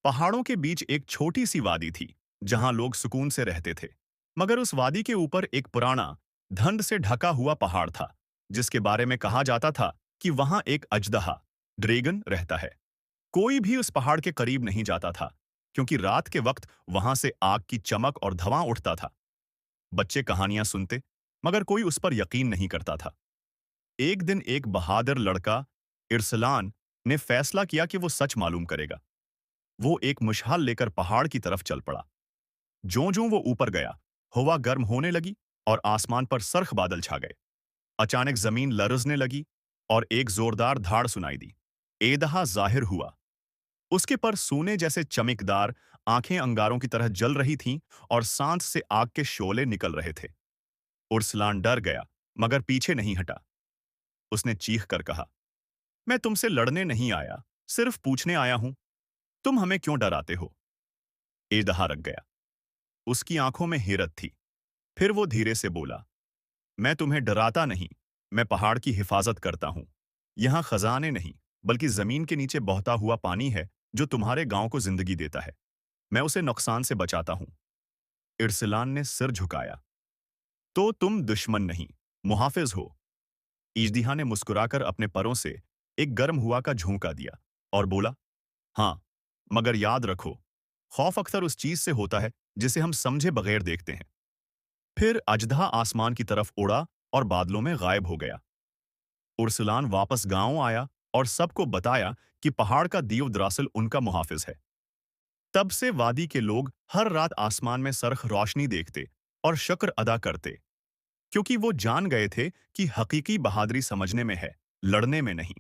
पहाड़ों के बीच एक छोटी सी वादी थी जहां लोग सुकून से रहते थे। मगर उस वादी के ऊपर एक पुराना, धुंध से ढका हुआ पहाड़ था, जिसके बारे में कहा जाता था कि वहां एक अजदहा, ड्रैगन रहता है। कोई भी उस पहाड़ के करीब नहीं जाता था, क्योंकि रात के वक्त वहां से आग की चमक और धुआं उठता था। बच्चे कहानियां सुनते, मगर कोई उस पर यकीन नहीं करता था। एक दिन एक बहादुर लड़का, इरसलान, ने फैसला किया कि वो सच मालूम करेगा। वो एक मुशहाल लेकर पहाड़ की तरफ चल पड़ा। ज्यों-ज्यों वो ऊपर गया, हवा गर्म होने लगी और आसमान पर सर्ख बादल छा गए। अचानक जमीन लरजने लगी और एक जोरदार धाड़ सुनाई दी। एदहा जाहिर हुआ। उसके पर सोने जैसे चमकदार आंखें अंगारों की तरह जल रही थीं और सांस से आग के शोले निकल रहे थे। उर्सलान डर गया, मगर पीछे नहीं हटा। उसने चीख कर कहा, मैं तुमसे लड़ने नहीं आया, सिर्फ पूछने आया हूं, तुम हमें क्यों डराते हो? एदहा रख गया। उसकी आंखों में हैरत थी। फिर वो धीरे से बोला, मैं तुम्हें डराता नहीं, मैं पहाड़ की हिफाजत करता हूं। यहां खजाने नहीं, बल्कि जमीन के नीचे बहता हुआ पानी है जो तुम्हारे गांव को जिंदगी देता है। मैं उसे नुकसान से बचाता हूं। इरसलान ने सिर झुकाया। तो तुम दुश्मन नहीं, मुहाफिज हो। इजदिहा ने मुस्कुराकर अपने परों से एक गर्म हुआ का झोंका दिया और बोला, हाँ, मगर याद रखो, खौफ अक्सर उस चीज से होता है जिसे हम समझे बगैर देखते हैं। फिर अजदहा आसमान की तरफ उड़ा और बादलों में गायब हो गया। उर्सलान वापस गांव आया और सबको बताया कि पहाड़ का दीव दरअसल उनका मुहाफिज है। तब से वादी के लोग हर रात आसमान में सरख रोशनी देखते और शुक्र अदा करते, क्योंकि वो जान गए थे कि हकीकी बहादुरी समझने में है, लड़ने में नहीं।